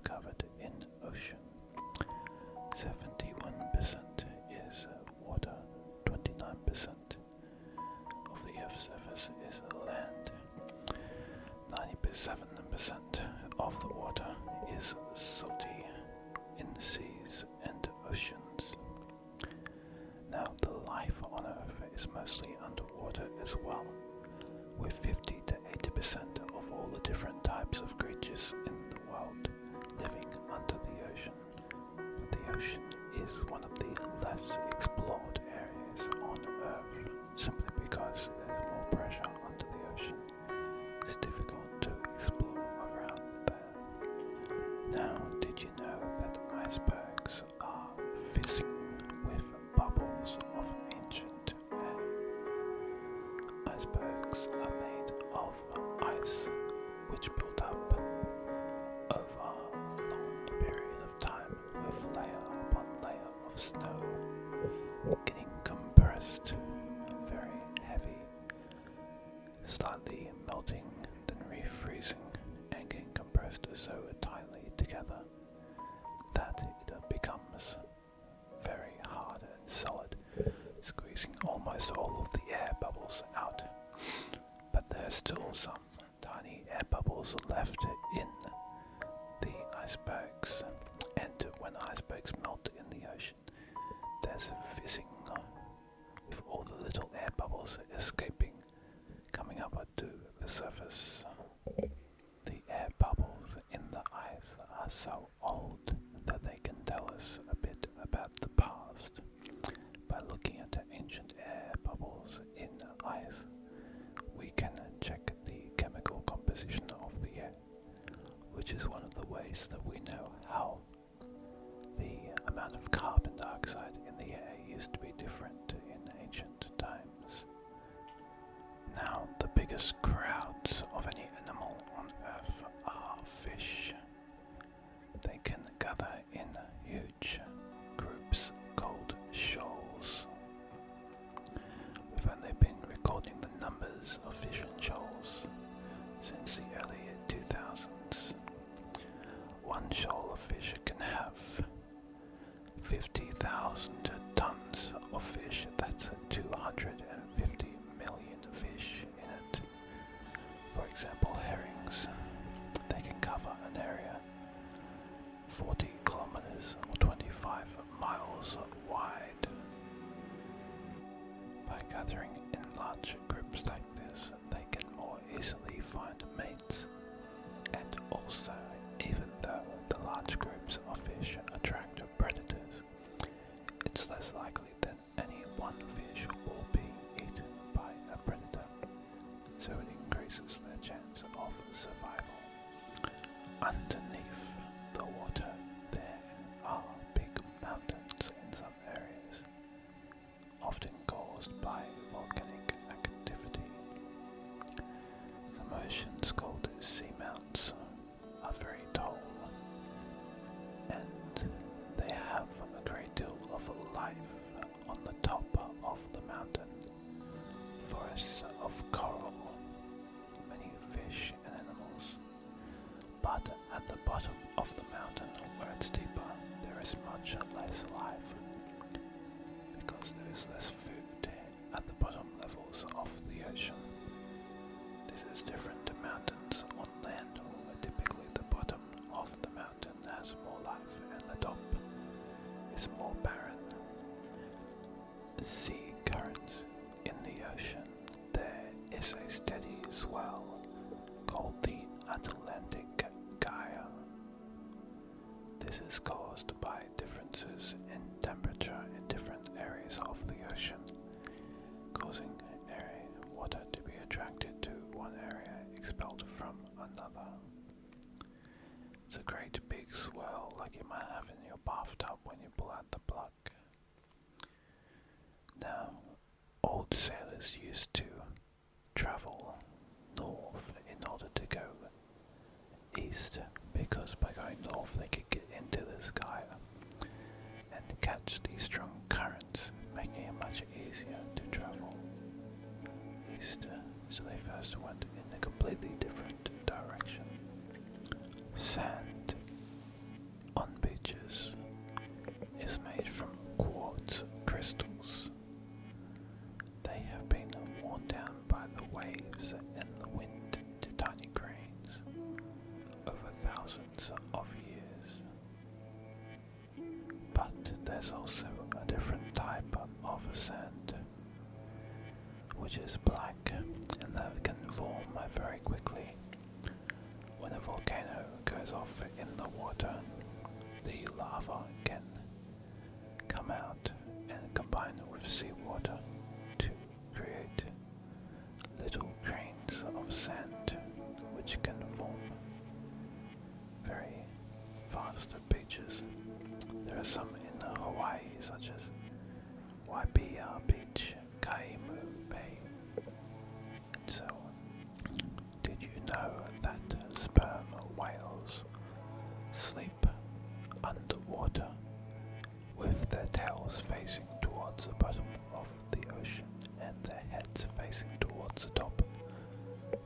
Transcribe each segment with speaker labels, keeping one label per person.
Speaker 1: covered in ocean. 71% is water, 29% of the Earth's surface is land, 97% of the water is salty in seas and oceans. Now, the life on Earth is mostly underwater as well, with 50 to 80% of all the different types of creatures in the world living under the ocean. The ocean is one of the less explored areas on Earth, simply because there's more pressure under the ocean. It's difficult to explore around there. Now, did you know that icebergs are fizzing with bubbles of ancient air? Icebergs are made of ice, which built up over a long period of time with layer upon layer of snow, getting compressed, very heavy, slightly melting, then refreezing, and getting compressed so tightly together that it becomes very hard and solid, squeezing almost all of the air bubbles out. But there's still some tiny air bubbles left in the icebergs, and when icebergs melt in the ocean, there's fizzing with all the little air bubbles escaping, coming up to the surface. The air bubbles in the ice are so old that they can tell us a bit about the past. By looking at the ancient air bubbles in ice, we can check the chemical composition of the air, which is one of the ways that we know how the amount of carbon dioxide in the air used to be different in ancient times. Now, the biggest crowds of any animal on Earth are fish. They can gather in huge groups called shoals. We've only been recording the numbers of fish in shoals since the early 2000s. One shoal of fish can have 50,000 tons of fish. That's 250 million fish in it. For example, herrings. They can cover an area 40 kilometers or 25 miles wide. By gathering in large groups like this, they can more easily find mates. And also, even though the large groups of fish attract predators, it's less likely that any one fish will be eaten by a predator, so it increases their chance of survival. Underneath the water, there are big mountains in some areas, often caused by volcanic activity. Some oceans called seamounts are very tall, and they have a great deal of life on the top of the mountain. Forests of coral, many fish and animals. But at the bottom of the mountain, where it's deeper, there is much less life, because there is less food at the bottom levels of the ocean. This is different to mountains on land, where typically the bottom of the mountain has more life and the top is more barren. Sea currents in the ocean. There is a steady swell called the Atlantic Gyre. This is caused by differences in temperature in different areas of the ocean, causing water to be attracted to one area, expelled from another. It's a great big swell like you might have in your bathtub when you pull out the plug. Now, old sailors used to travel north in order to go east, because by going north they could get into the sky and catch these strong currents, making it much easier to travel east. So they first went in a completely different direction. Sand which is black, and that can form very quickly. When a volcano goes off in the water, the lava can come out and combine with seawater to create little grains of sand, which can form very vast beaches. There are some in Hawaii, such as Waipia Beach, Kaimu Bay, and so on. Did you know that sperm whales sleep underwater with their tails facing towards the bottom of the ocean and their heads facing towards the top,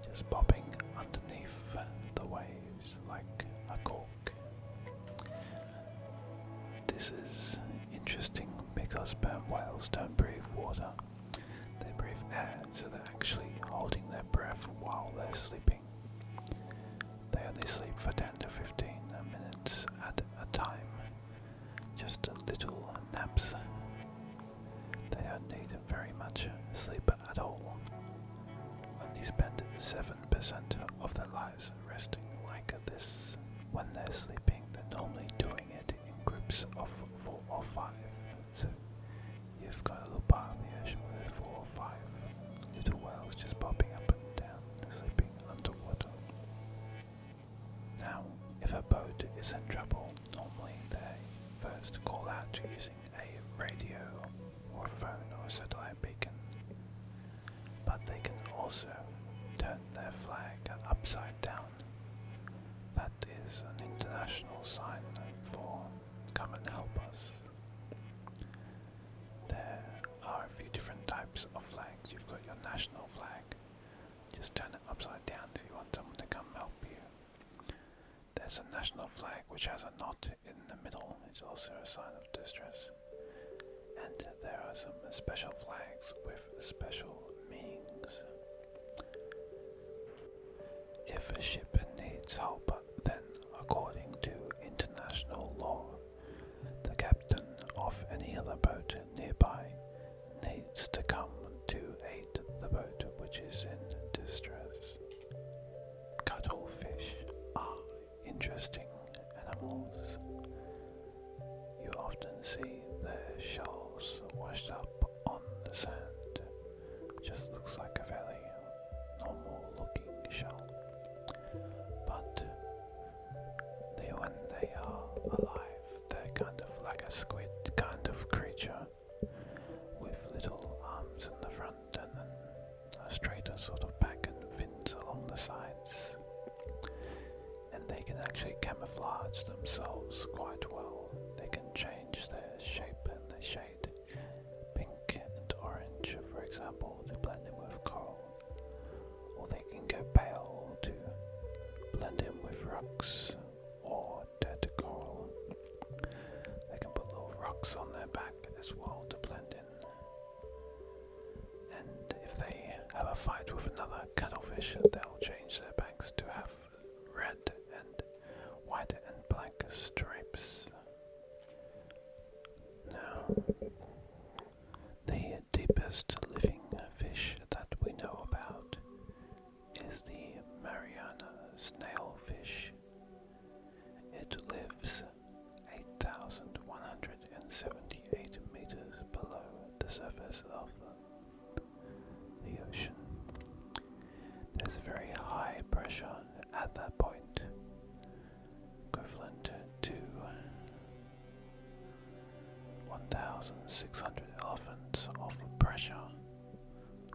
Speaker 1: just bobbing underneath the waves like a cork? This is interesting because sperm whales don't breathe water, they breathe air, so they're actually holding their breath while they're sleeping. They only sleep for 10 to 15 minutes at a time, just little naps. They don't need very much sleep at all. Only spend 7% of their lives resting like this. When they're sleeping, they're normally doing it in groups of 4 or 5. So you've got a little part of the ocean with 4 or 5 little whales just bobbing up and down, sleeping underwater. Now, if a boat is in trouble, normally they first call out using a radio or a phone or a satellite beacon, but they can also turn their flag upside down. That is an international sign for come and help us. There are a few different types of flags. You've got your national flag. Just turn it upside down if you want someone to come help you. There's a national flag which has a knot in the middle. It's also a sign of distress. And there are some special flags with special meanings. If a ship needs help, then according to international law, the captain of any other boat nearby needs to come to aid the boat which is in distress. Cuttlefish are interesting animals. You often see their shells washed up on the sand. Just looks like a fairly normal looking shell. But when they are alive, they're kind of like a squid kind of creature with little arms in the front and then a straighter sort of back and fins along the sides. And they can actually camouflage themselves quite well. They can change their shape and their shade, pink and orange, for example, to blend in with coral. Or they can go pale to blend in with rocks or dead coral. They can put little rocks on their back as well to blend in. And if they have a fight with another cuttlefish, they'll change their backs to have red and white and black stripes. Now, the deepest living fish that we know about is the Mariana snailfish. It lives 8,178 meters below the surface of the ocean. There's very high pressure at that point, equivalent to 1,600 elephants of pressure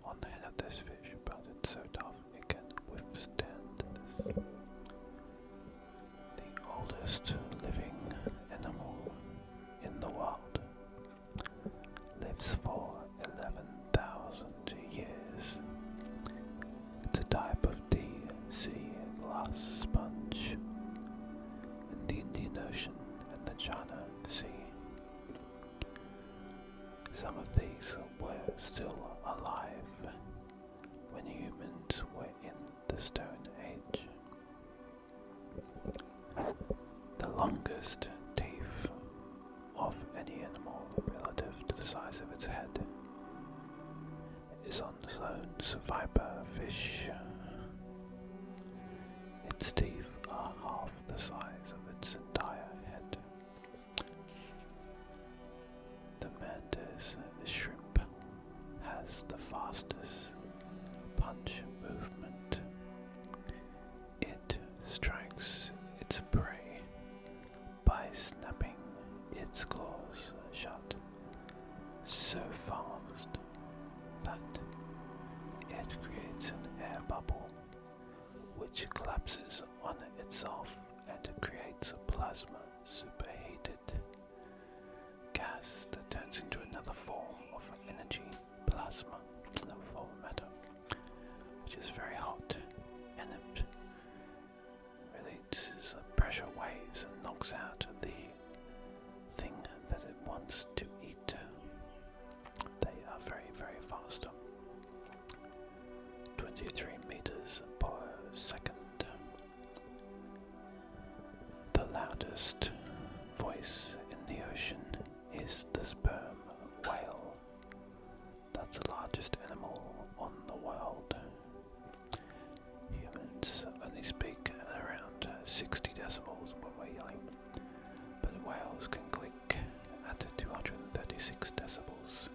Speaker 1: on the head of this fish, but it's so tough it can withstand this. The oldest living animal in the world lives for 11,000 years. It's a type of deep sea glass sponge in the Indian Ocean and the China Sea. Some of these were still alive when humans were in the Stone Age. The longest teeth of any animal relative to the size of its head is on Sloane's viper fish. Its teeth are half the size of its entire head. The mantis shrimp has the fastest punch movement. It strikes its prey by snapping its claws shut so fast that it creates an air bubble which collapses on itself and creates a plasma superheated gas that turns into another form of energy, plasma, another form of matter, which is very hot, and it releases pressure waves and knocks out the thing that it wants to eat. They are very, very fast. 23 meters per second. The loudest voice in the ocean is the sperm whale. That's the largest animal on the world. Humans only speak at around 60 decibels when we're yelling, but whales can click at 236 decibels,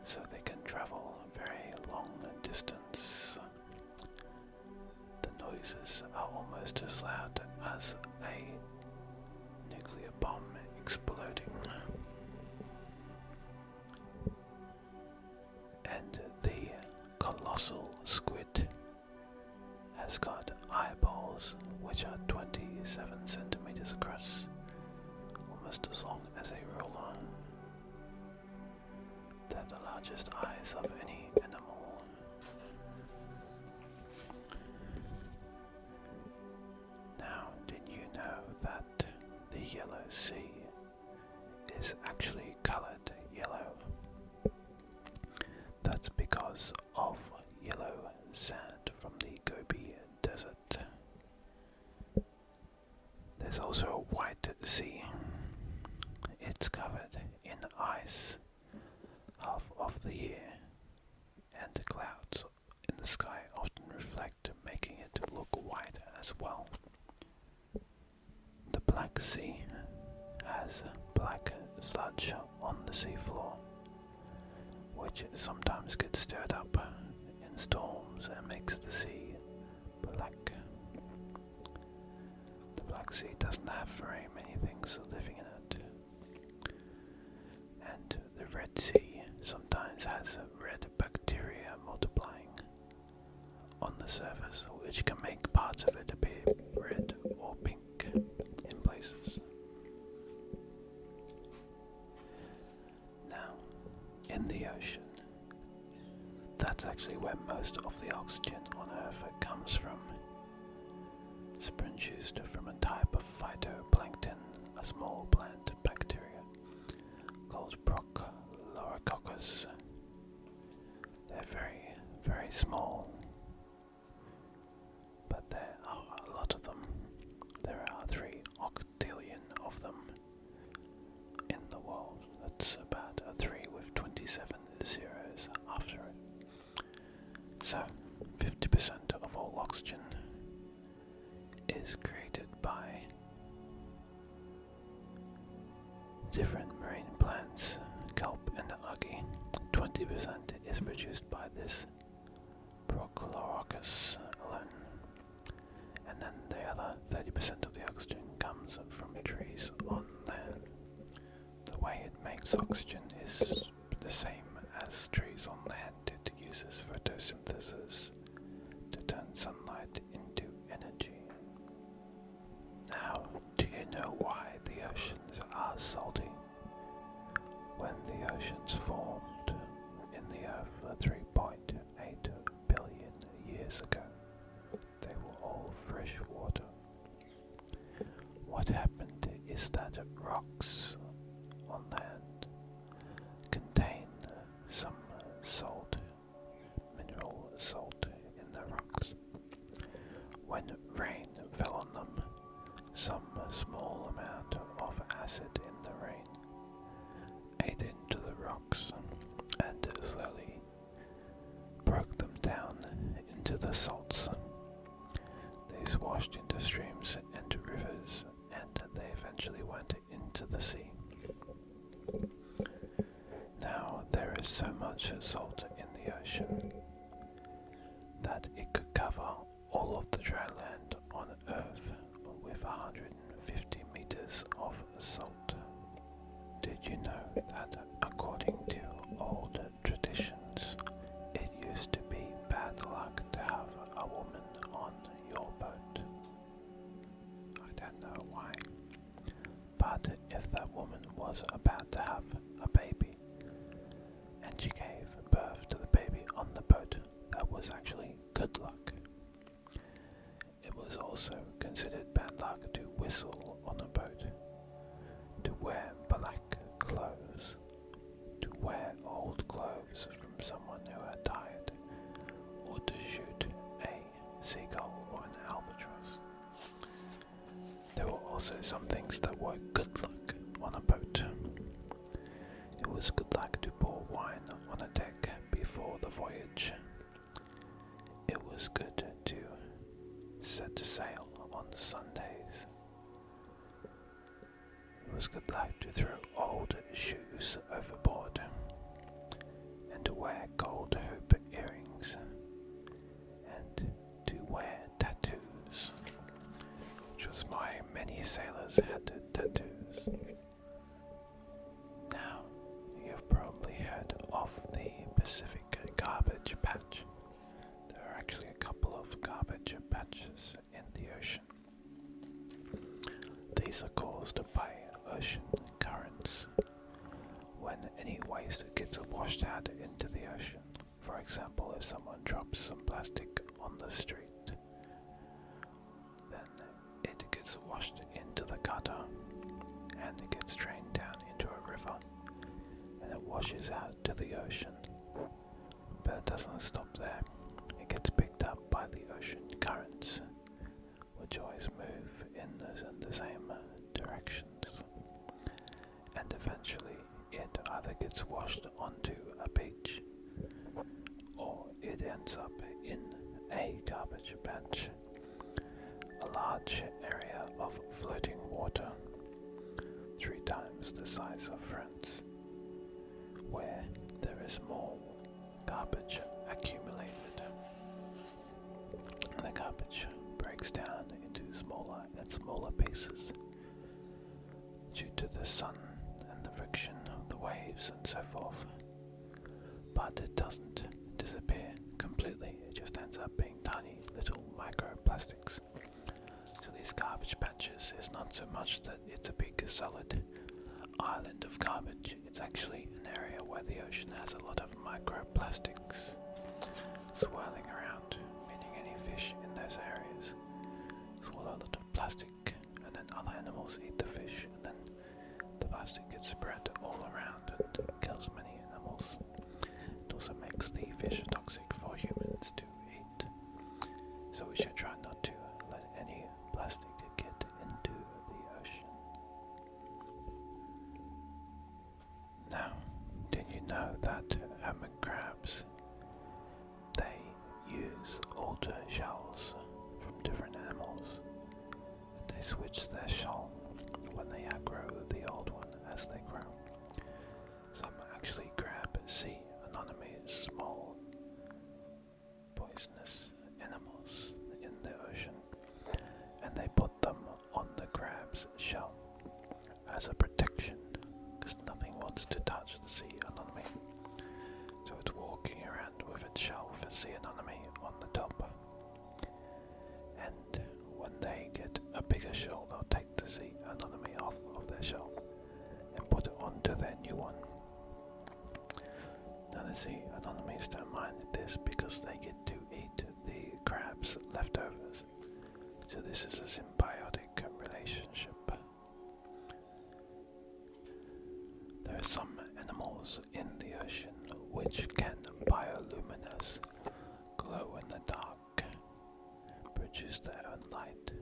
Speaker 1: so they can travel very long distance. The noises are almost as loud as a nuclear bomb exploding. And the colossal squid has got eyeballs which are 27 centimeters across, almost as long as a ruler. They're the largest eyes of any animal. Now, did you know that the yellow sea is actually colored yellow? That's because of yellow sand from the Gobi Desert. There's also a white sea. It's covered in ice half of the year, and the clouds in the sky often reflect, making it look white as well. The Black Sea has black sludge on the seafloor, which sometimes gets stirred up in storms and makes the sea black. The Black Sea doesn't have very many things living in it. And the Red Sea sometimes has red bacteria multiplying on the surface, which can make parts of it appear red or pink in places. Now, in the ocean, that's actually where most of the oxygen on Earth comes from. It's produced from a type of phytoplankton, a small plant bacteria called Prochlorococcus. They're very, very small, but there are a lot of them. There are 3 octillion of them in the world. That's about a 3 with 27 zeros after it. So, 50% of all oxygen is created by different marine plants, kelp and algae. 20% is produced by this Prochlorococcus alone. And then the other 30% of the oxygen comes from trees on land. The way it makes oxygen is the same as trees on land. It uses photosynthesis to turn sunlight into energy. Now, do you know why the oceans are salty? When the oceans formed in the Earth 3.8 billion years ago, they were all fresh water. What happened is that rocks on land contain some salt, mineral salt in the rocks. When rain fell on them, some small amount of acid in the rain ate into the rocks, and slowly streams and rivers, and they eventually went into the sea. Now, there is so much salt in the ocean that it could cover all of the dry land on Earth with 150 meters of salt. Did you know that according to old traditions, it used to be bad luck to have a woman on your boat? I don't know why, but if that woman was about to have a baby and she gave birth to the baby on the boat, that was actually good luck. It was also considered bad luck to whistle on a boat, to wear black clothes, to wear old clothes from someone who had died, or to shoot a seagull or an albatross. There were also some things that were good luck on a boat. It was good luck to pour wine on a deck before the voyage. It was good to set sail on Sundays. It was good luck to throw old shoes overboard and to wear gold hoop earrings and to wear tattoos, which was why many sailors had tattoos. Now, you've probably heard of the Pacific garbage patch. There are actually a couple of garbage patches in the ocean. These are caused by ocean currents. When any waste gets washed out into the ocean, for example, if someone drops some plastic on the street, then it gets washed into the gutter and it gets drained down into a river and it washes out to the ocean. But it doesn't stop there. It gets picked up by the ocean currents, which always move in the same directions. And eventually it either gets washed onto a beach or it ends up in a garbage patch, a large area of floating water, 3 times the size of France, where there is more garbage accumulated. The garbage breaks down into smaller and smaller pieces due to the sun and the friction of the waves and so forth. But it doesn't disappear completely, it just ends up being tiny little microplastics. So these garbage patches is not so much that it's a big solid island of garbage, it's actually an area where the ocean has a lot of microplastics swirling around, meaning any fish in those areas swallow a lot of plastic, and then other animals eat the fish, and then the plastic gets spread all around and kills many animals. It also makes the fish toxic for humans to eat, so we should try not to let any plastic get into the ocean. Now, did you know that hermit crabs, they use older shells from different animals? They switch their shell when they outgrow the old one as they grow. Some actually grab sea anemones, small poisonous animals in the ocean, and they put them on the crab's shell as a protection, because nothing wants to touch the sea anemone. So it's walking around with its shell with a sea anemone on the top. And when they get a bigger shell, they'll take the sea anemone off of their shell and put it onto their new one. Now the sea anemones don't mind this because they get to eat the crab's leftovers. So this is a symbiotic relationship. There are some animals in the ocean which can bioluminesce, glow in the dark, produce their own light.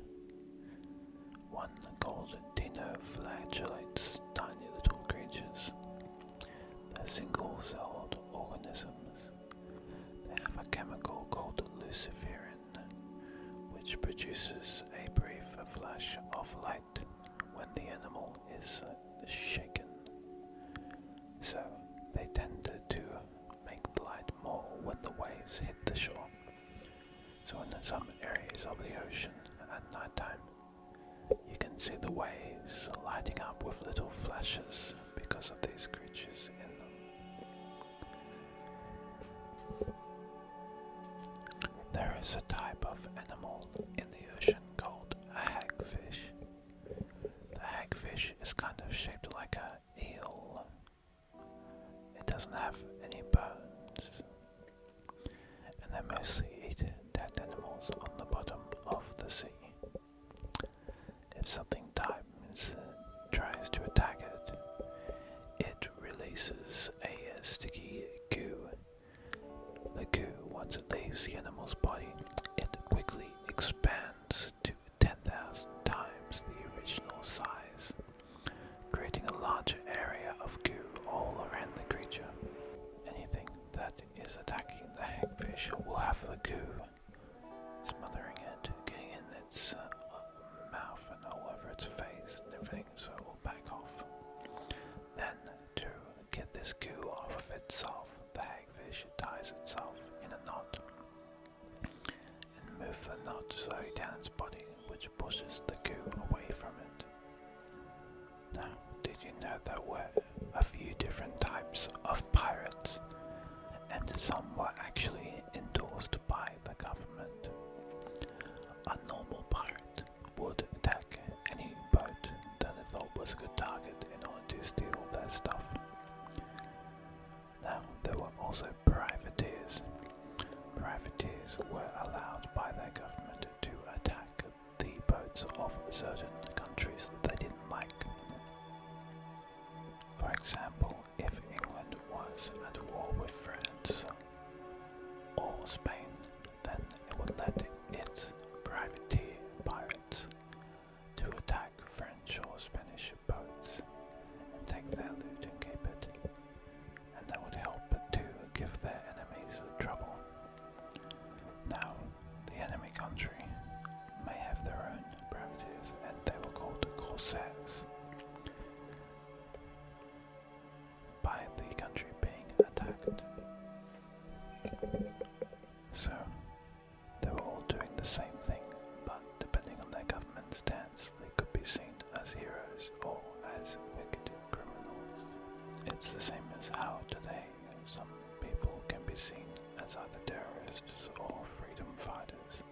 Speaker 1: One called dinoflagellates, tiny little creatures. They're single-celled organisms. They have a chemical called luciferin, which produces a brief flash of light when the animal is shaken. So they tend to make the light more when the waves hit the shore. So in some areas of the ocean at night time, you can see the waves lighting up with little flashes because of these creatures in them. There is a type of animal in the ocean called a hagfish. The hagfish is kind of shaped like an eel. It doesn't have any bones, and they mostly eat dead animals on the bottom of the sea. If something tries to attack it, it releases a sticky goo. The goo, once it leaves the animal's body, it quickly expands to 10,000 times the original size, creating a larger area of goo all around the creature. Anything that is attacking the hagfish will have the goo smothering it, getting in its mouth and all over its face and everything, so it will back off. Then, to get this goo off of itself, the hagfish ties itself in a knot and moves the knot slowly down its body, which pushes the goo away from it. Now, did you know there were a few different types of pirates, and some were actually endorsed by the government? A normal pirate would attack any boat that it thought was a good target in order to steal their stuff. Now, there were also privateers. Privateers were allowed by their government to attack the boats of certain countries that they didn't like. For example, if England was at war with France or Spain, then it would let its privateer pirates to attack French or Spanish boats and take their loot and keep it, and that would help to give their enemies trouble. Now, the enemy country may have their own privateers, and they were called corsairs, by the country being attacked. So, they were all doing the same thing, but depending on their government stance, they could be seen as heroes or as wicked criminals. It's the same as how today some people can be seen as either terrorists or freedom fighters,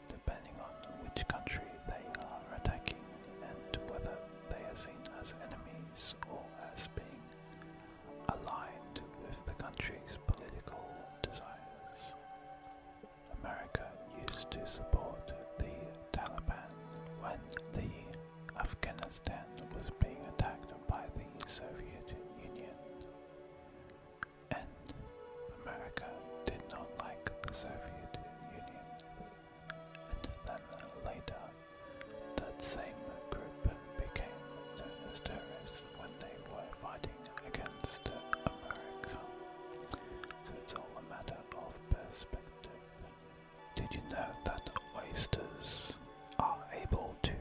Speaker 1: depending on which country they are attacking and whether they are seen as enemies or as being aligned with the country's political desires. America used to support the Taliban when the Afghanistan was being attacked by the Soviet Union, and America did not like the Soviet Union, and then later that same group became known as terrorists when they were fighting against America. So it's all a matter of perspective. Did you know that oysters are able to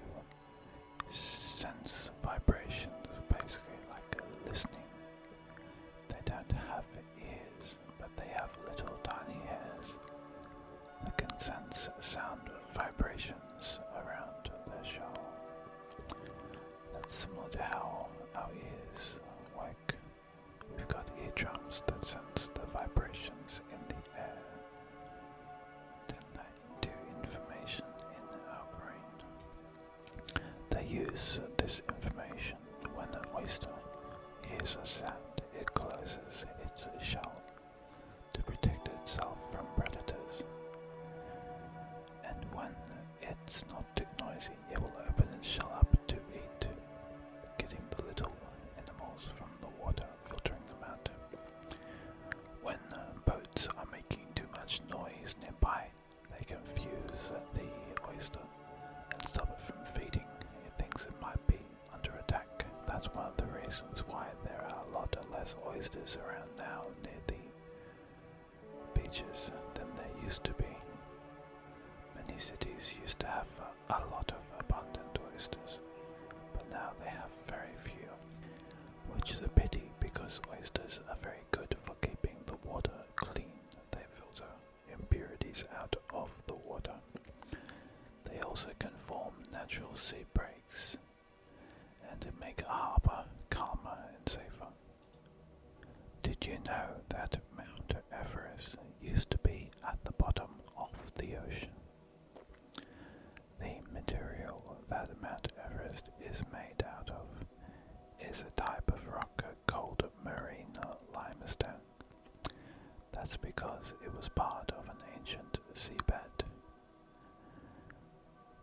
Speaker 1: sense vibrations, basically like listening? They don't have ears, but they have little tiny hairs that can sense sound vibrations around their shell. That's similar to how our ears work. We've got eardrums that sense the vibrations in the air, then they do information in our brain. They use this information when an oyster hears a sound. It closes its shell to protect itself from predators, and when it's not too noisy, it will open its shell up to eat, getting the little animals from the water, filtering them out. When boats are making too much noise nearby, they confuse the oyster and stop it from feeding. It thinks it might be under attack. That's one of the reasons why there are a lot less oysters around now near the beaches than there used to be. Many cities used to have a lot of abundance oysters, but now they have very few, which is a pity because oysters are very good for keeping the water clean. They filter impurities out of the water. They also can form natural sea breaks and make a harbour calmer and safer. Did you know that Mount Everest used to be at the bottom of the ocean? The material that Mount Everest is made out of is a type of rock called marine limestone. That's because it was part of an ancient seabed.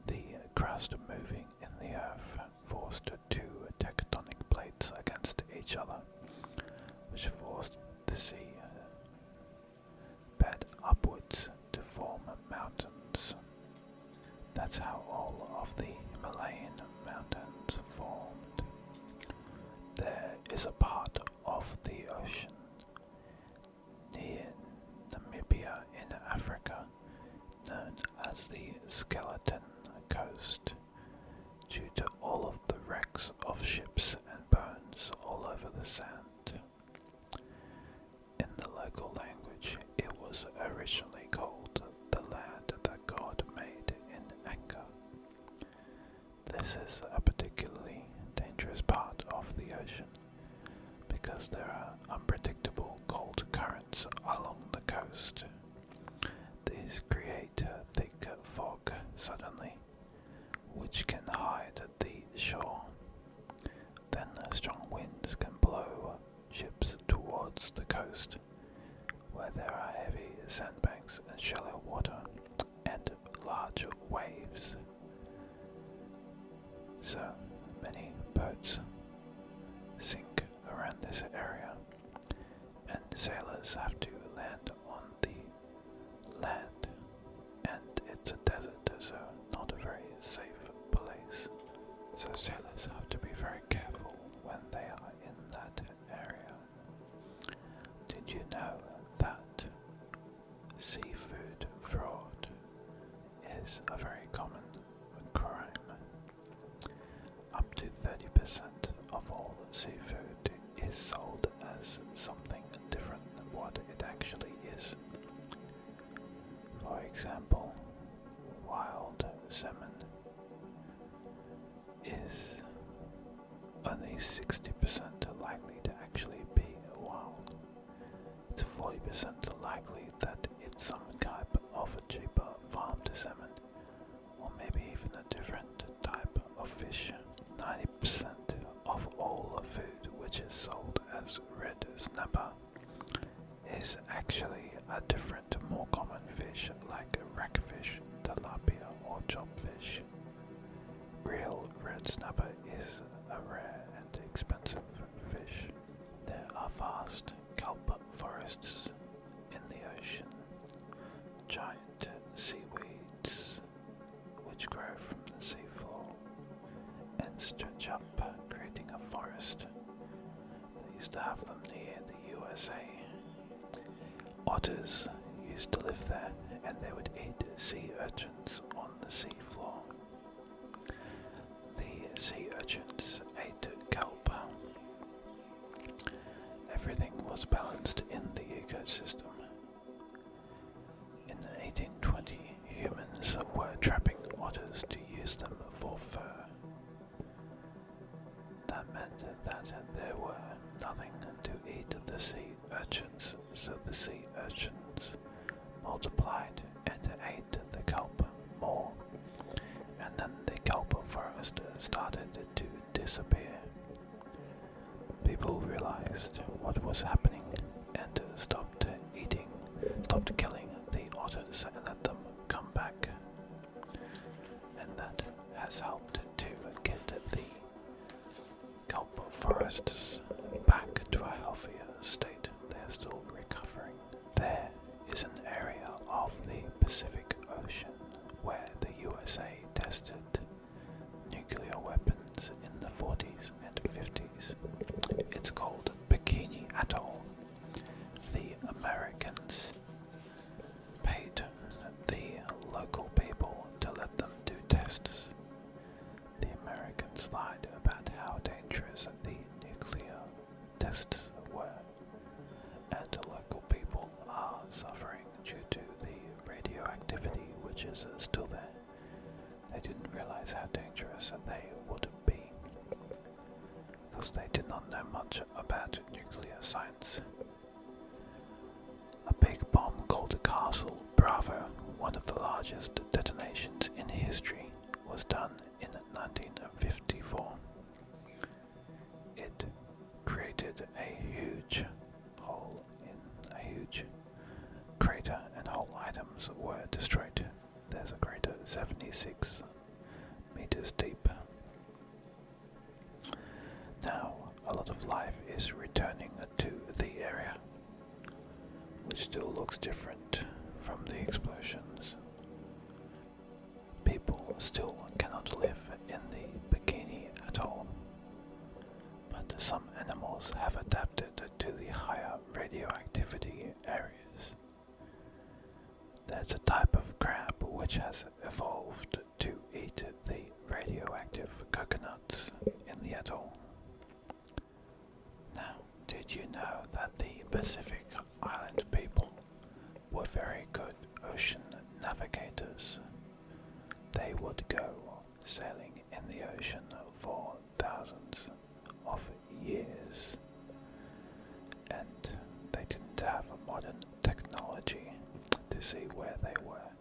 Speaker 1: The crust moving in the earth forced two tectonic plates against each other, which forced the sea bed upwards to form mountains. That's how all of the Himalayan mountains formed. There is a part of the ocean near Namibia in Africa known as the Skeleton Coast, due to all of the wrecks of ships and bones all over the sand. In the local language, it was originally called the land that God made in anger. This is a particularly dangerous part of the ocean because there are unpredictable cold currents along the coast. These create thick fog suddenly, which can hide the shore. Then strong winds can blow ships towards the coast, where there are heavy sandbanks and shallow water and large waves. So many boats sink around this area, and sailors have to land on the land, and it's a desert, so not a very safe place. So sailors have to be very careful when they are in that area. Did you know that seafood fraud is a very common crime? Up to 30% of all seafood is sold as something different than what it actually is. For example, wild salmon is only 60% likely to actually be wild. It's 40% likely that it's some type of a cheaper farmed salmon, or maybe even a different type of fish. 90% of all food which is sold as red snapper is actually a different, more common fish like rackfish, tilapia or chopfish. Real red snapper is a rare and expensive fish. There are vast kelp forests in the ocean, giant seaweeds which grow from the seafloor and stretch up, creating a forest. They used to have them near the USA. Otters used to live there, and they would eat sea urchins on the seafloor. The sea urchins ate kelp. Everything was balanced in the ecosystem. In 1820, humans were trapping otters to use them for fur. That meant that there were nothing to eat the sea urchins, so the sea urchins multiplied and ate the kelp more, and then the kelp forest started to disappear. People realized what was happening and stopped killing the otters and let them come back, and that has helped to get the kelp forests back to a healthier state. They are still recovering. There is an area of the Pacific Ocean where the USA tested nuclear weapons in the 40s and 50s. It's called Bikini Atoll. The Americans paid the local people to let them do tests. The dangerous the nuclear tests were, and local people are suffering due to the radioactivity which is still there. They didn't realize how dangerous they would be, because they did not know much about nuclear science. A big bomb called Castle Bravo, one of the largest detonations in history, was done in 1954. It created a huge hole in a huge crater, and whole items were destroyed. There's a crater 76 meters deep. Now, a lot of life is returning to the area, which still looks different from the explosions. People still cannot live in the bikini at all, but some animals have adapted to the higher radioactivity areas. There's a type of crab which has evolved to eat the radioactive coconuts in the atoll. Now, did you know that the Pacific Island people were very good ocean navigators? They would go sailing in the ocean for thousands of years, and they didn't have a modern technology to see where they were,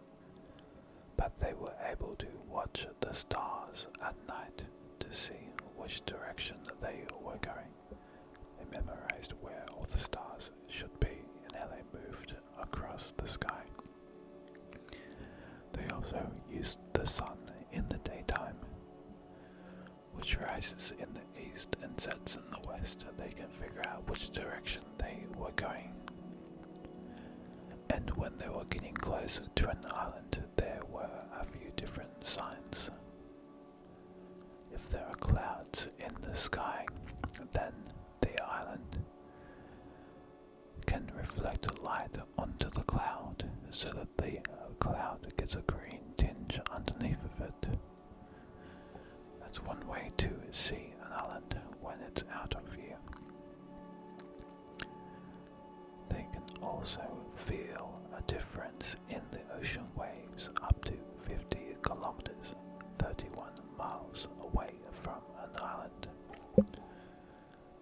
Speaker 1: but they were able to watch the stars at night to see which direction they were going. They memorized where all the stars should be and how they moved across the sky. They also used the sun in the daytime, which rises in the east and sets in the west. They can figure out which direction they were going. And when they were getting closer to an island, there were a few different signs. If there are clouds in the sky, then the island can reflect light onto the cloud, so that the cloud gets a green tinge underneath of it. That's one way to see an island when it's out of view. They can also feel a difference in the ocean waves up to 50 kilometers, 31 miles away from an island.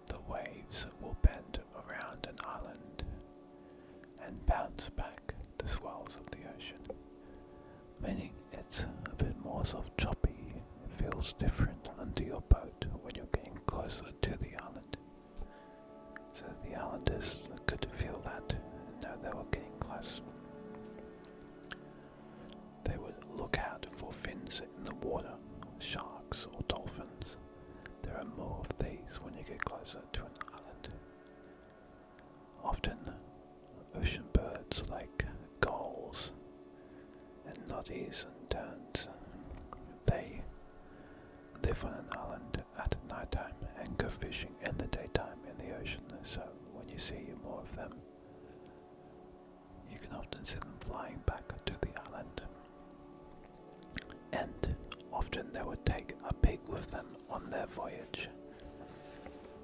Speaker 1: The waves will bend around an island and bounce back the swells of the ocean, meaning it's a bit more sort of choppy. It feels different under your boat when you're getting closer to the island. So the islanders could feel that and know they were getting close. They would look out for fins in the water, sharks or dolphins. There are more of these when you get closer to an island. Often ocean birds like gulls and noddies and terns, they live on an island at night time and go fishing in the daytime in the ocean. So when you see more of them, you can often see them flying back to the island. And often they would take a pig with them on their voyage.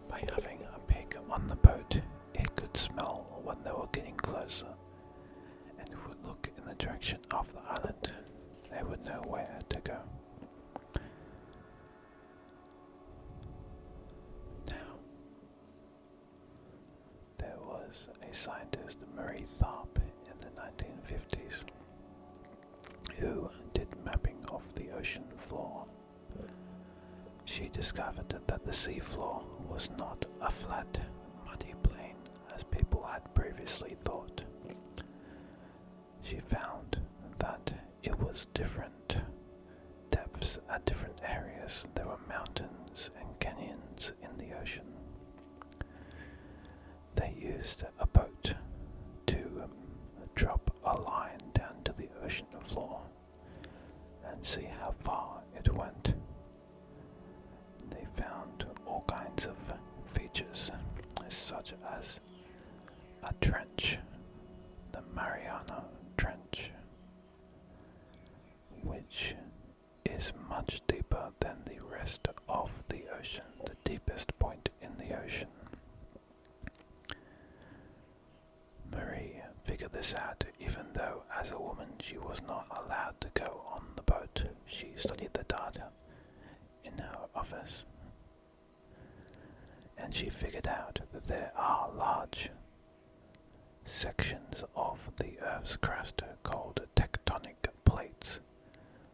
Speaker 1: By having a pig on the boat, it could smell when they were getting closer, and would look in the direction of the island. They would know where to go. Now, there was a scientist, Marie Tharp, in the 1950s, who did mapping of the ocean floor. She discovered that the sea floor was not a flat, muddy plain as people had previously thought. She found that it was different depths at different areas. There were mountains and canyons in the ocean. They used a boat to drop a line down to the ocean floor and see how far it went. They found all kinds of features, such as a trench, the Mariana Trench, which is much deeper than the rest of the ocean. The deepest point she was not allowed to go on the boat, she studied the data in her office, and she figured out that there are large sections of the Earth's crust called tectonic plates,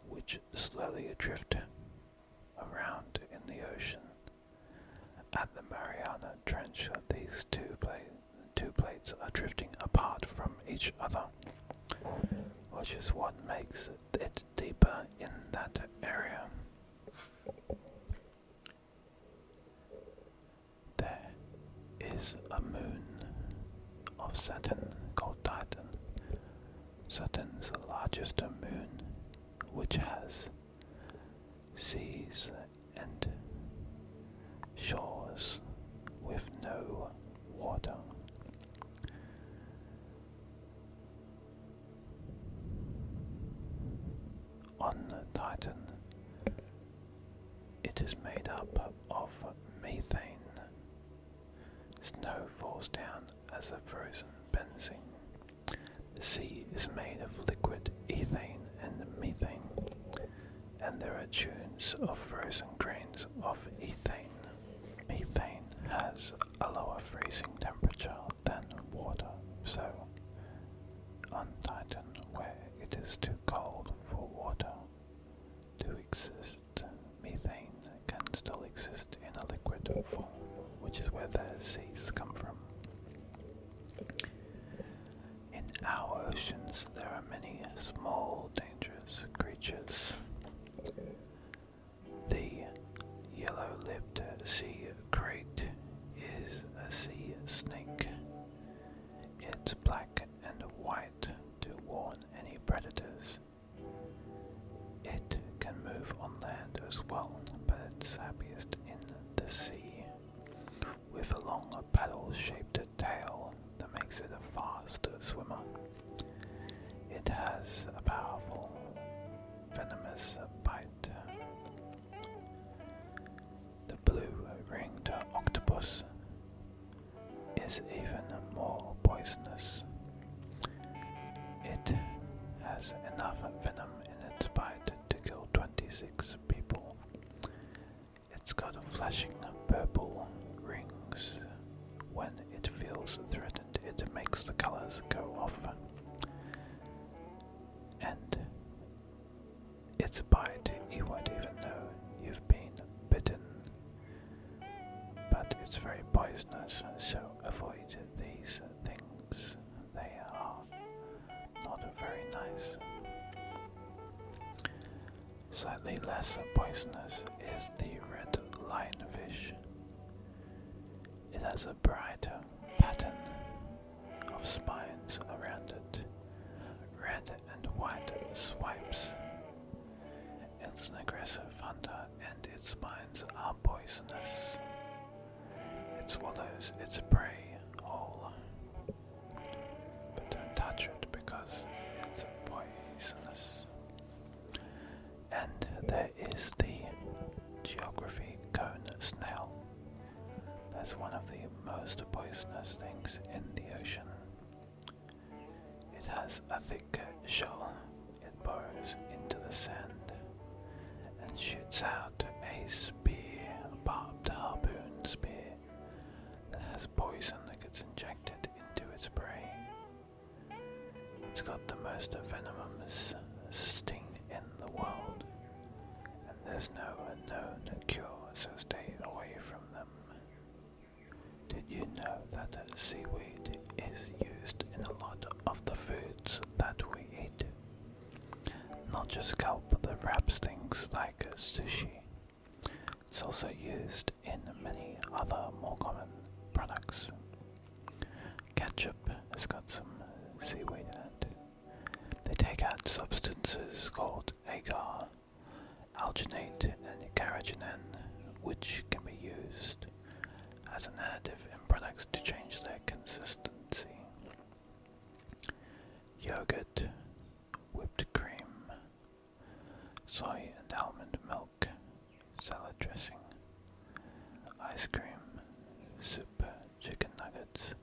Speaker 1: which slowly drift around in the ocean. At the Mariana Trench, these two plates are drifting apart from each other, which is what makes it deeper in that area. There is a moon of Saturn called Titan, Saturn's largest moon, which has seas and shores with no water. On Titan, it is made up of methane. Snow falls down as a frozen benzene. The sea is made of liquid ethane and methane, and there are dunes of frozen grains of ethane. Methane has a lower freezing temperature than water, so on Titan, where it is too cold for water to exist, methane can still exist in a liquid form, which is where the seas come from. In our oceans, there are many small, dangerous creatures. The yellow-lipped sea crate is a sea snake. It's black and white to warn any predators. It can move on land as well, but it's happiest in the sea, with a long paddle-shaped tail that makes it a fast swimmer. It has a powerful, venomous bite. The blue-ringed octopus is even more poisonous. It has enough venom in its bite to kill 26 people. It's got flashing purple rings. When it feels threatened, it makes the colors go off. And its bite, you won't even know you've been bitten. But it's very poisonous, so avoid these things. They are not very nice. Slightly less poisonous is the red lionfish. It has a bright pattern of spines around it, red and white swipes. It's an aggressive hunter and its spines are poisonous. It swallows its prey whole, but don't touch it because it's poisonous. And there is the geography cone snail. That's one of the most poisonous things in the ocean. It has a thick shell. It burrows into the sand and shoots out a spear, a barbed harpoon spear that has poison that gets injected into its prey. It's got the most venomous sting in the world, and there's no known cure, so stay away from them. Did you know that seaweed is used in a lot of the foods that we eat? Not just kelp that wraps things like sushi. It's also used in many other more common products. Ketchup has got some seaweed in it. They take out substances called agar, alginate and carrageenan, which can be used as an additive in products to change their consistency. Yogurt, whipped cream, soy and almond milk, salad dressing, ice cream, soup, chicken nuggets,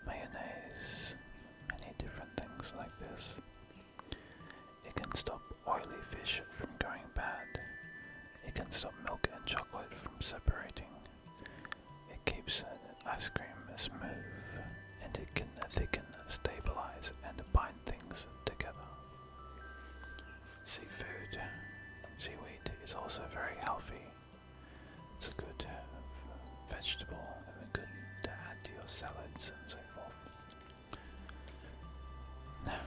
Speaker 1: mayonnaise, many different things like this. stop oily fish from going bad. It can stop milk and chocolate from separating. It keeps ice cream smooth, and it can thicken, stabilize, and bind things together. Seaweed is also very healthy. It's a good vegetable and good to add to your salads and so forth. Now,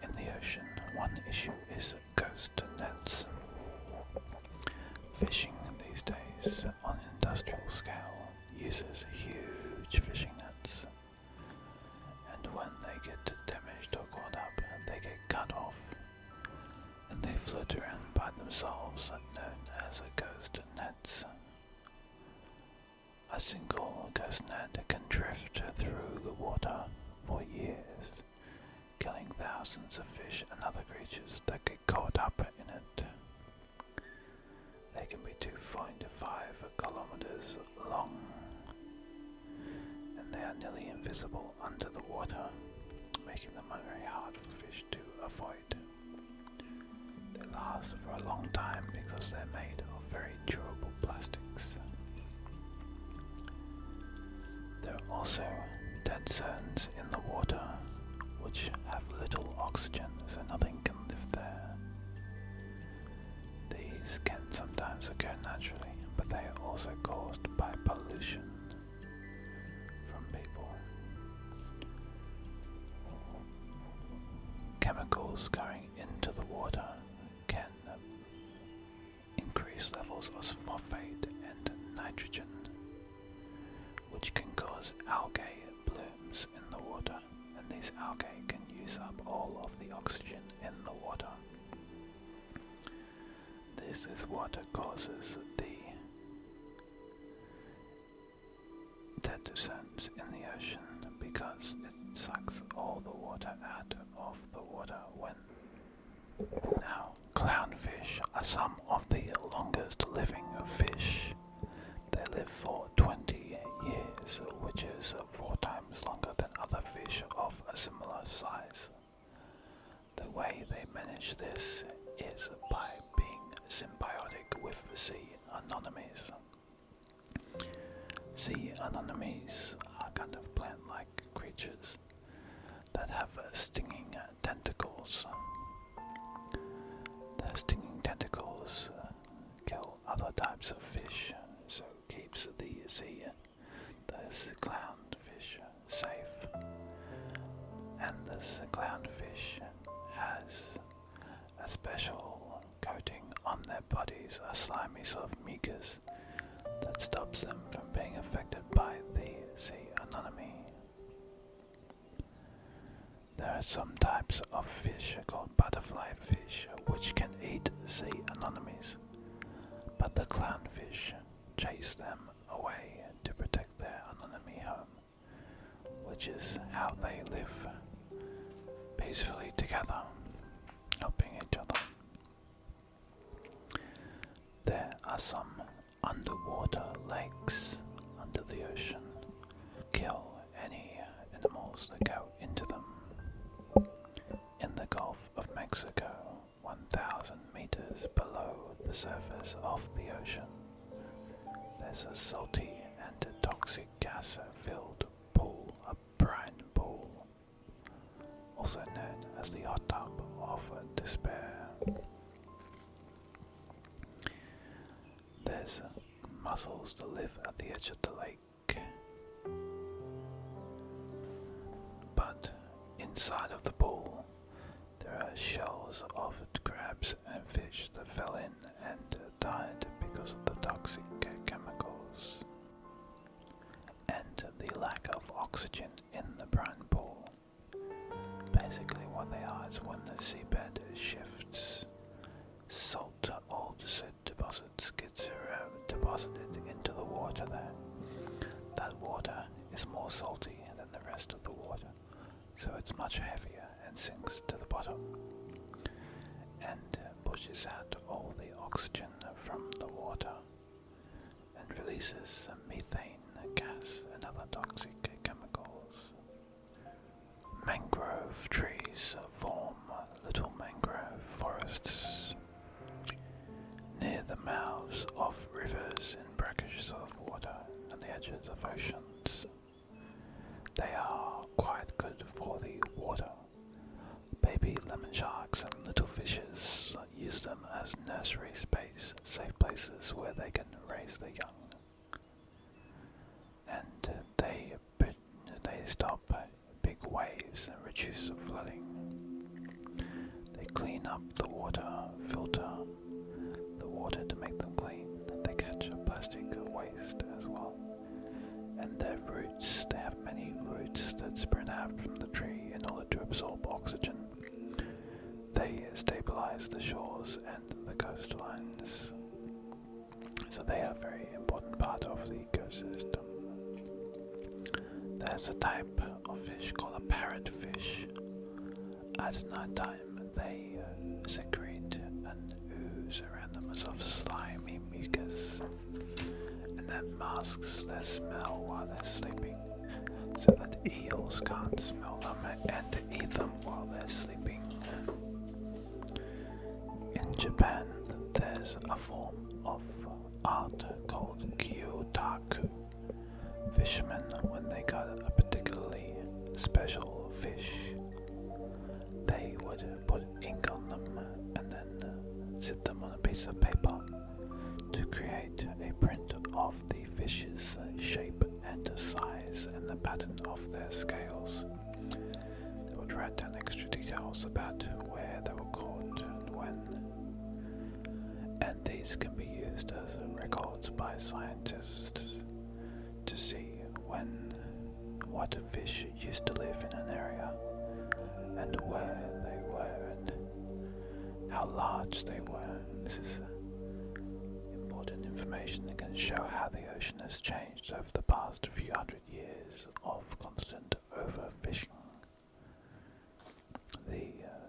Speaker 1: in the ocean, one issue is ghost nets. Fishing these days on an industrial scale uses huge fishing nets, and when they get damaged or caught up, they get cut off, and they float around by themselves, known as ghost nets. A single ghost net can drift through the water for years, killing thousands of fish and other creatures that get caught up in it. They can be 2.5 kilometers long, and they are nearly invisible under the water, making them very hard for fish to avoid. They last for a long time because they're made of very durable plastics. There are also dead zones in the water which have little oxygen, so nothing can live there. These can sometimes occur naturally, but they are also caused by pollution from people. Chemicals going into the water can increase levels of phosphate and nitrogen, which can cause algae blooms in the water, and these algae can use up all of the oxygen in the water. This is what causes the dead zones in the ocean, because it sucks all the water out of the water when... Now, clownfish are some of the longest living fish. They live for 20 years, which is 4 times longer than other fish of a similar size. The way they manage this is by being symbiotic with sea anemones. Sea anemones are kind of plant-like creatures that have stinging tentacles. Their stinging tentacles kill other types of fish, so keeps this clownfish safe. And this clownfish has a special coating on their bodies, a slimy sort of mucus that stops them from being affected by the sea anemone. There are some types of fish called butterfly fish which can eat sea anemones, but the clownfish chase them away to protect their anemone home, which is how they live peacefully together, helping each other. There are some underwater lakes under the ocean. Kill any animals that go into them. In the Gulf of Mexico, 1,000 meters below the surface of the ocean, there's a salty and toxic gas-filled pool, a brine pool, also known as the hot tub of despair. There's mussels that live at the edge of the lake, but inside of the pool there are shells of crabs and fish that fell in and died because of the toxic chemicals and the lack of oxygen in the brine pool. Basically what they are is when the seabed shifts, salt or soot deposits gets deposited into the water there. That water is more salty than the rest of the water, so it's much heavier and sinks to the bottom and pushes out all the oxygen from the water and releases methane gas and other toxic chemicals. Mangrove trees form little mangroves mouths of rivers in brackish of water and the edges of oceans. They are quite good for the water. Baby lemon sharks and little fishes use them as nursery space, safe places where they can raise their young. And they stop big waves and reduce flooding. They clean up the water, filter the water to make them clean. They catch plastic waste as well. And their roots, they have many roots that spread out from the tree in order to absorb oxygen. They stabilize the shores and the coastlines. So they are a very important part of the ecosystem. There's a type of fish called a parrotfish. At night time, they secrete an ooze around them of slimy mucus, and that masks their smell while they're sleeping, so that eels can't smell them and eat them while they're sleeping. In Japan, there's a form of art called kyotaku. Fishermen, when they got a particularly special fish, they would put ink on them and then sit them on a piece of paper to create a print of the fish's shape and size and the pattern of their scales. They would write down extra details about where they were caught and when, and these can be used as records by scientists to see what fish used to live in an area and where they were and how large they were. This is important information that can show how the ocean has changed over the past few hundred years of constant overfishing. The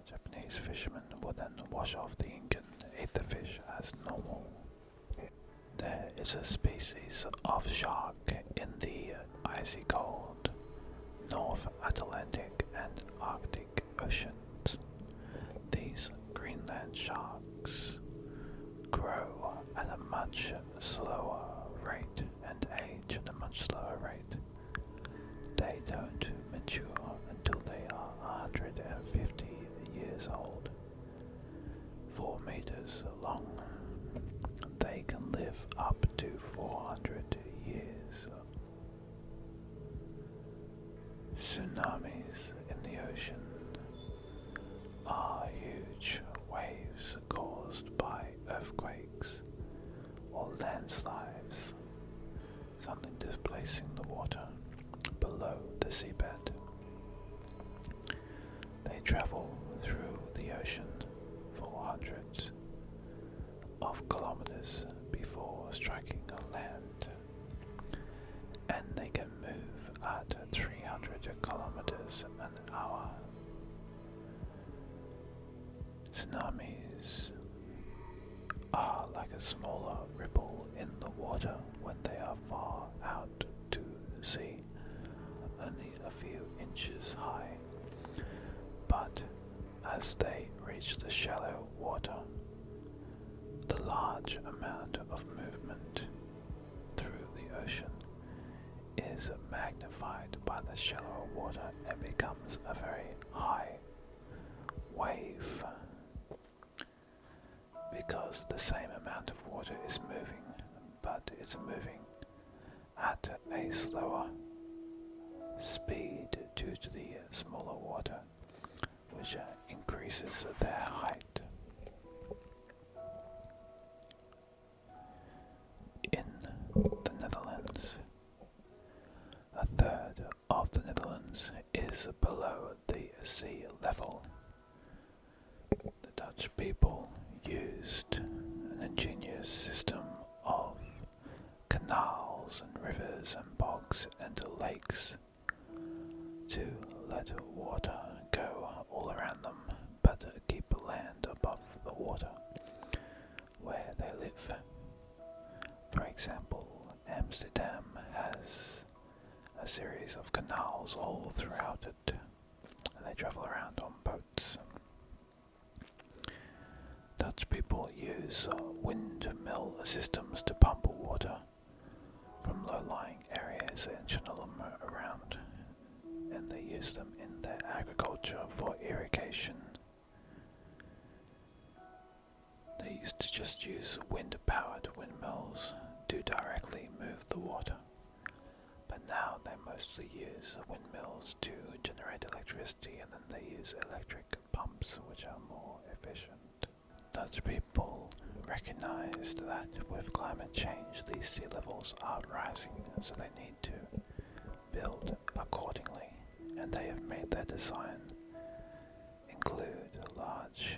Speaker 1: Japanese fishermen would then wash off the ink and eat the fish as normal. There is a species of shark in the icy cold North Atlantic and Arctic Oceans. These Greenland sharks grow at a much slower rate and age at a much slower rate. They don't mature until they are 150 years old, 4 meters long. They can live up to 400 years. Tsunamis in the ocean are huge waves caused by earthquakes or landslides, something displacing the water below the seabed. They travel through the ocean for hundreds of kilometers before striking land, and they can move at 300 kilometers an hour. Tsunamis are like a smaller ripple in the water when they are far out to sea, only a few inches high. But as they reach the shallow water, the large amount of movement through the ocean is magnified by the shallow water and becomes a very high wave, because the same amount of water is moving, but it's moving at a slower speed due to the smaller water, which increases their height. In the Netherlands, a third of the Netherlands is below the sea level. The Dutch people used an ingenious system of canals and rivers and bogs and lakes to let water go all around them, but keep land above the water where they live. For example, Amsterdam has a series of canals all throughout it, and they travel around on boats. Dutch people use windmill systems to pump water from low-lying areas and channel them around, and they use them in their agriculture for irrigation. They used to just use wind-powered windmills to directly move the water, but now they mostly use windmills to generate electricity, and then they use electric pumps which are more efficient. Dutch people recognized that with climate change these sea levels are rising, so they need to build accordingly, and they have made their design include large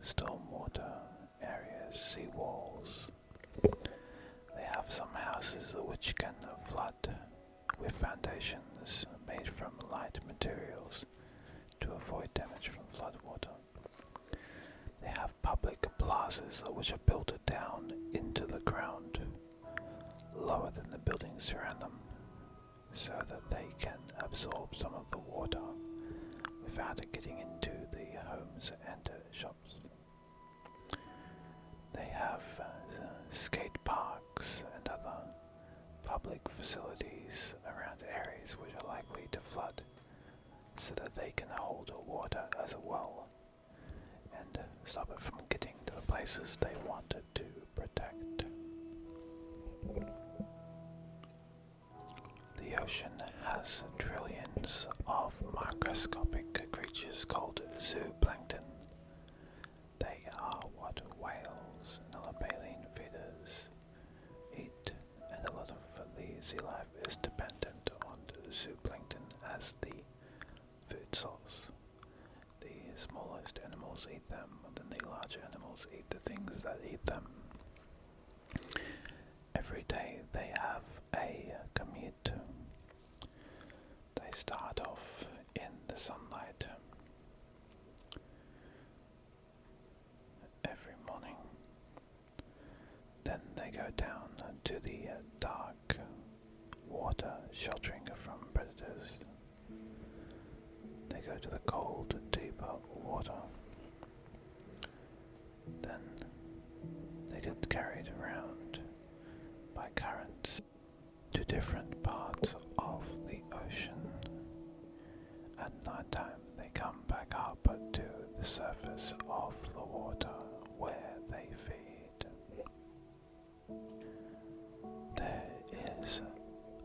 Speaker 1: stormwater areas, sea walls. They have some houses which can flood with foundations made from light materials to avoid damage from floodwater. They have public plazas which are built down into the ground, lower than the buildings around them, so that they can absorb some of the water without it getting into the homes and shops. They have skate parks and other public facilities around areas which are likely to flood, so that they can hold water as well and stop it from getting to the places they wanted to protect. The ocean has trillions of microscopic creatures called zooplankton. They are what whales and other baleen feeders eat, and a lot of the sea life is dependent on the zooplankton as the food source. The smallest animals eat them, and then the larger animals eat the things that eat them. Every day they have a commute. They start off in the sunlight every morning. Then they go down to the dark water, sheltering from predators. They go to the cold, deeper water. Then they get carried around by currents to different parts of the ocean. At night time they come back up to the surface of the water where they feed. There is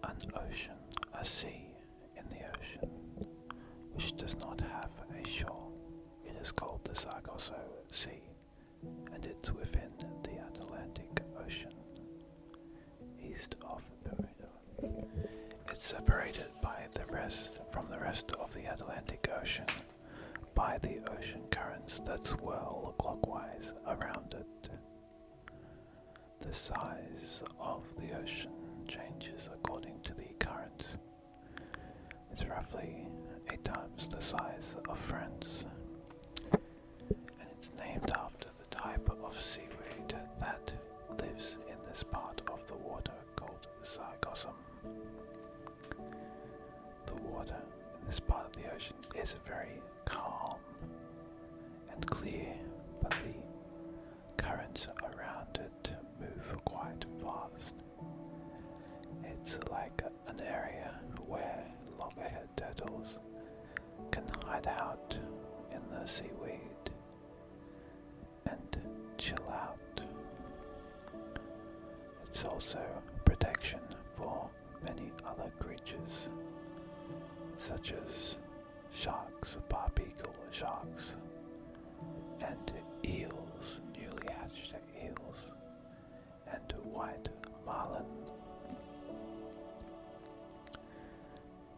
Speaker 1: an ocean, a sea in the ocean, which does not have a shore. It is called the Sargasso Sea, and it's within the Atlantic Ocean, east of Bermuda. It's separated from the rest of the Atlantic Ocean by the ocean currents that swirl clockwise around it. The size of the ocean changes according to the currents. It's roughly 8 times the size of France, and it's named after the type of seaweed that lives in this part of the water called sargassum. The water in this part of the ocean is very calm and clear, but the currents around it move quite fast. It's like an area where loggerhead turtles can hide out in the seaweed and chill out. It's also protection for many other creatures, such as sharks, barbeagle sharks, and eels, newly hatched eels, and white marlin.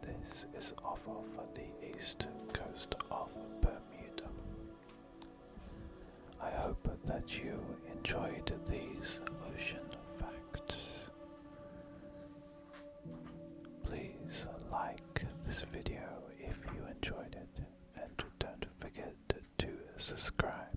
Speaker 1: This is off of the east coast of Bermuda. I hope that you enjoyed these ocean facts. Please like this video if you enjoyed it, and don't forget to subscribe.